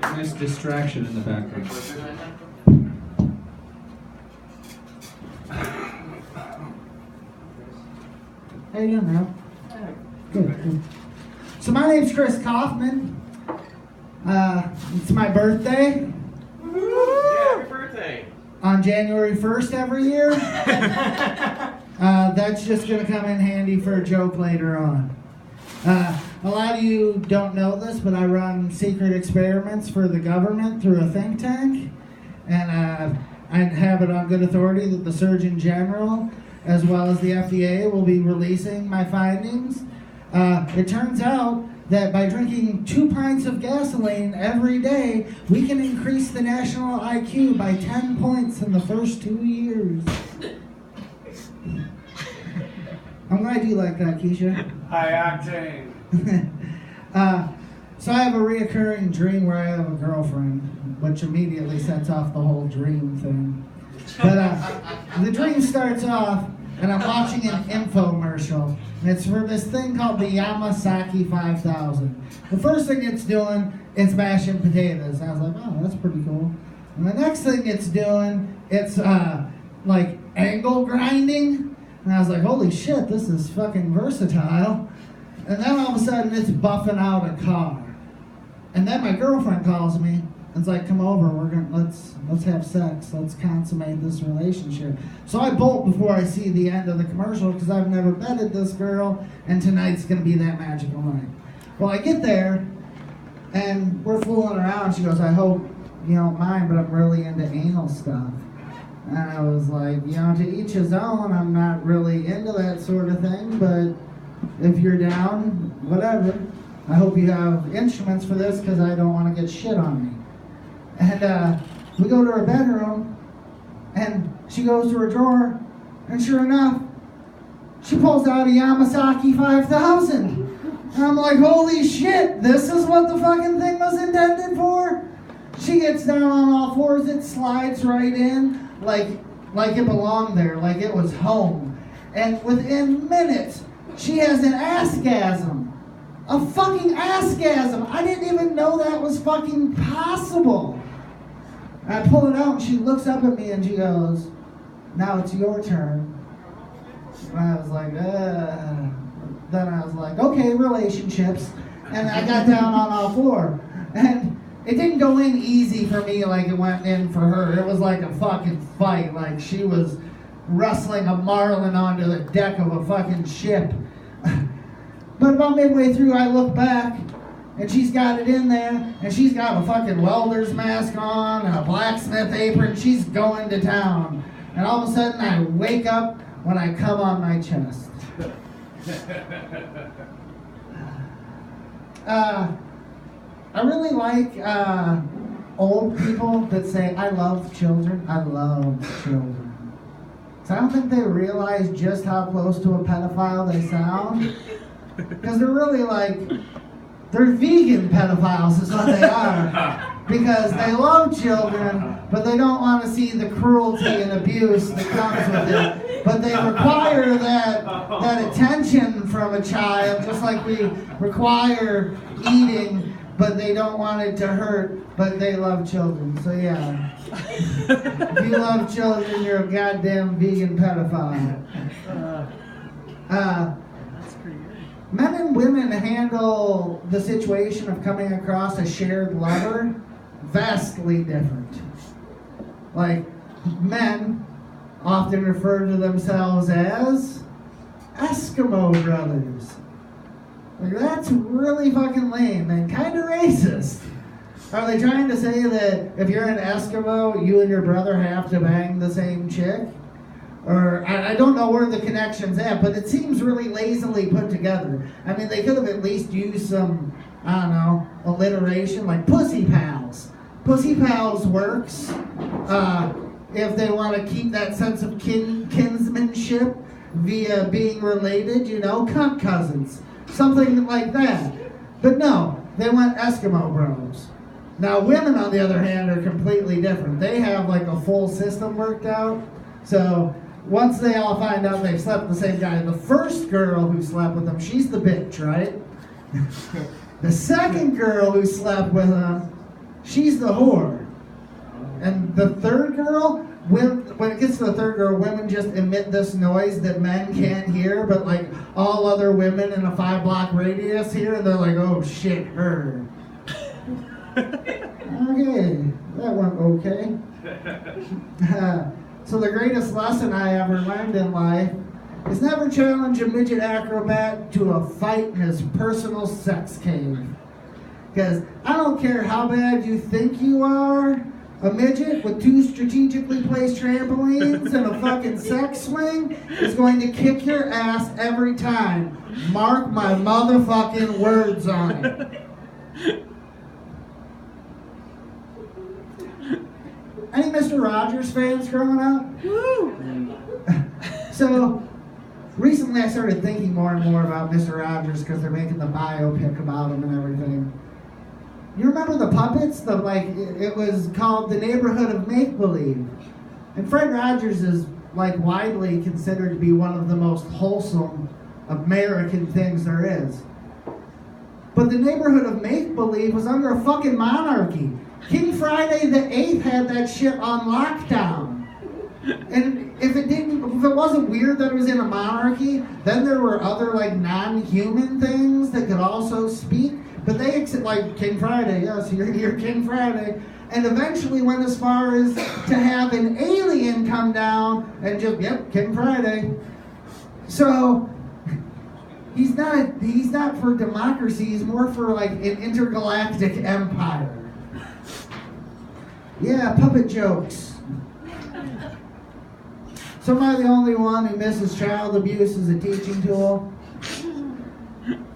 Nice distraction in the background. How you doing, Rob? Good. So my name's Chris Coffman. It's my birthday. Yeah, happy birthday. On January 1st every year. That's just going to come in handy for a joke later on. A lot of you don't know this, but I run secret experiments for the government through a think tank. And I have it on good authority that the Surgeon General, as well as the FDA, will be releasing my findings. It turns out that by drinking 2 pints of gasoline every day, we can increase the national IQ by 10 points in the first 2 years. I'm glad you like that, Keisha. High octane. So I have a reoccurring dream where I have a girlfriend, which immediately sets off the whole dream thing. But the dream starts off, and I'm watching an infomercial. And it's for this thing called the Yamasaki 5000. The first thing it's doing is mashing potatoes. I was like, oh, that's pretty cool. And the next thing it's doing, it's like angle grinding. And I was like, holy shit, this is fucking versatile. And then all of a sudden it's buffing out a car. And then my girlfriend calls me and it's like, come over, let's have sex, let's consummate this relationship. So I bolt before I see the end of the commercial because I've never vetted this girl and tonight's gonna be that magical night. Well, I get there and we're fooling around. She goes, I hope you don't mind, but I'm really into anal stuff. And I was like, you know, to each his own. I'm not really into that sort of thing, but if you're down, whatever. I hope you have instruments for this because I don't want to get shit on me. And we go to her bedroom, and she goes to her drawer, and sure enough, she pulls out a Yamasaki 5000. And I'm like, holy shit, this is what the fucking thing was intended for? She gets down on all fours, it slides right in, like it belonged there, like it was home. And within minutes, she has an assgasm. A fucking assgasm. I didn't even know that was fucking possible. I pull it out and she looks up at me and she goes, now it's your turn. And I was like, Then I was like, okay, relationships. And I got down on all four. And it didn't go in easy for me like it went in for her. It was like a fucking fight. Like she was wrestling a marlin onto the deck of a fucking ship. But about midway through, I look back, and she's got it in there, and she's got a fucking welder's mask on and a blacksmith apron. She's going to town. And all of a sudden, I wake up when I come on my chest. I really like old people that say, I love children. I love children. So I don't think they realize just how close to a pedophile they sound. Because they're really like, they're vegan pedophiles is what they are. Because they love children, but they don't want to see the cruelty and abuse that comes with it. But they require that attention from a child, just like we require eating, but they don't want it to hurt, but they love children. So yeah, if you love children, you're a goddamn vegan pedophile. Men and women handle the situation of coming across a shared lover vastly different. Like, men often refer to themselves as Eskimo brothers. Like, that's really fucking lame and kind of racist. Are they trying to say that if you're an Eskimo, you and your brother have to bang the same chick? Or, I don't know where the connection's at, but it seems really lazily put together. I mean, they could have at least used some, I don't know, alliteration, like Pussy Pals. Pussy Pals works if they want to keep that sense of kinsmanship via being related, you know, cunt cousins. Something like that. But no, they went Eskimo bros. Now, women, on the other hand, are completely different. They have, like, a full system worked out. So once they all find out they've slept with the same guy, the first girl who slept with him, she's the bitch, right? The second girl who slept with him, she's the whore. And the third girl, when it gets to the third girl, women just emit this noise that men can't hear, but like all other women in a 5-block radius hear, and they're like, oh shit, her. Okay, that went okay. So the greatest lesson I ever learned in life is never challenge a midget acrobat to a fight in his personal sex cave. Because I don't care how bad you think you are, a midget with 2 strategically placed trampolines and a fucking sex swing is going to kick your ass every time. Mark my motherfucking words on it. Any Mr. Rogers fans growing up? Woo! So, recently I started thinking more and more about Mr. Rogers because they're making the biopic about him and everything. You remember the puppets? It was called The Neighborhood of Make-Believe. And Fred Rogers is widely considered to be one of the most wholesome American things there is. But The Neighborhood of Make-Believe was under a fucking monarchy. King Friday the 8th had that shit on lockdown. And if it wasn't weird that it was in a monarchy, then there were other non-human things that could also speak. But they accept King Friday, yes, you're King Friday. And eventually went as far as to have an alien come down and just, yep, King Friday. So he's not for democracy, he's more for an intergalactic empire. Yeah, puppet jokes. So am I the only one who misses child abuse as a teaching tool?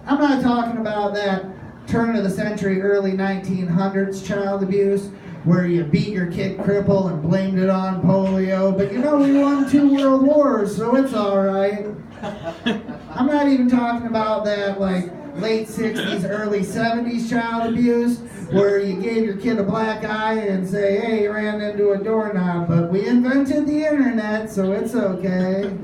I'm not talking about that turn of the century, early 1900s child abuse, where you beat your kid cripple and blamed it on polio, but we won 2 world wars, so it's alright. I'm not even talking about that late 60s, early 70s child abuse, where you gave your kid a black eye and say, hey, he ran into a doorknob, but we invented the internet, so it's okay.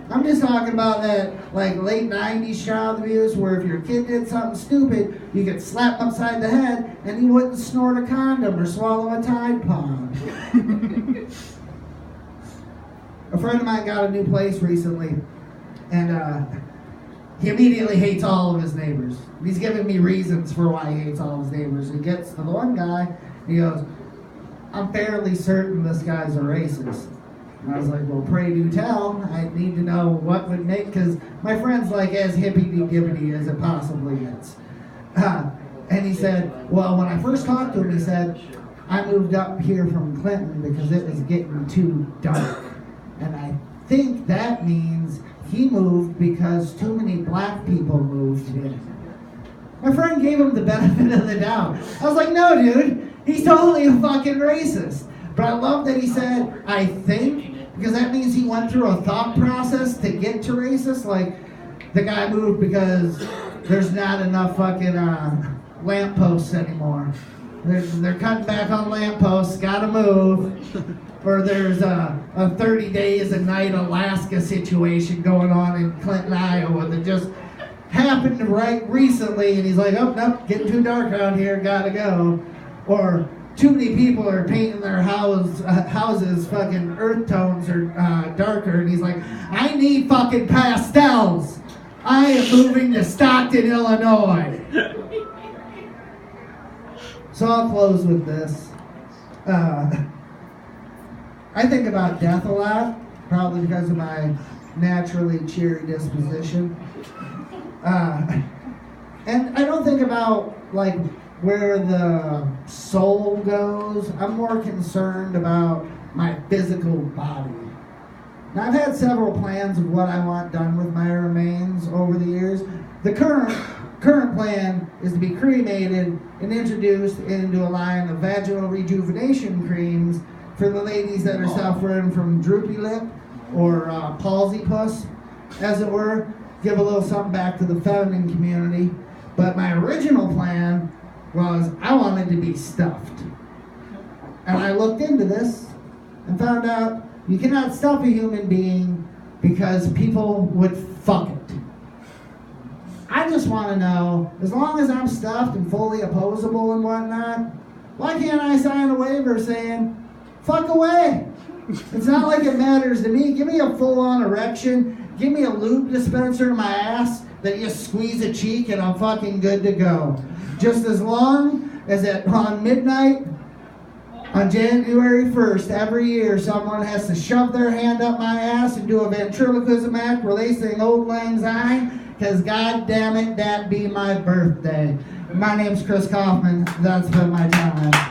I'm just talking about that late 90s child abuse where if your kid did something stupid, you could slap him upside the head and he wouldn't snort a condom or swallow a Tide Pod. A friend of mine got a new place recently, and he immediately hates all of his neighbors. He's giving me reasons for why he hates all of his neighbors. He gets to the one guy, and he goes, I'm fairly certain this guy's a racist. And I was like, well, pray do tell. I need to know what would make, because my friend's as hippity-dippity as it possibly gets. And he said, well, when I first talked to him, he said, I moved up here from Clinton because it was getting too dark. And I think that means he moved because too many black people moved in. My friend gave him the benefit of the doubt. I was like, no, dude, he's totally a fucking racist. But I love that he said, I think, because that means he went through a thought process to get to racist. The guy moved because there's not enough fucking lampposts anymore. They're cutting back on lampposts, gotta move. Or there's a 30 days a night Alaska situation going on in Clinton, Iowa that just happened right recently, and he's like, oh, nope, getting too dark out here, gotta go. Or too many people are painting their houses fucking earth tones or darker, and he's like, I need fucking pastels. I am moving to Stockton, Illinois. So I'll close with this. I think about death a lot, probably because of my naturally cheery disposition. And I don't think about where the soul goes. I'm more concerned about my physical body. Now, I've had several plans of what I want done with my remains over the years. The current plan is to be cremated and introduced into a line of vaginal rejuvenation creams for the ladies that are suffering from droopy lip or palsy puss, as it were. Give a little something back to the feminine community. But my original plan was I wanted to be stuffed. And I looked into this and found out you cannot stuff a human being because people would fuck it. I just want to know, as long as I'm stuffed and fully opposable and whatnot, Why can't I sign a waiver saying, fuck away? It's not like it matters to me. Give me a full-on erection. Give me a lube dispenser in my ass that you squeeze a cheek and I'm fucking good to go. Just as long as on midnight on January 1st every year someone has to shove their hand up my ass and do a ventriloquism act where they sing Old Lang Syne, because god damn it, that be my birthday. My name's Chris Coffman. That's been my time.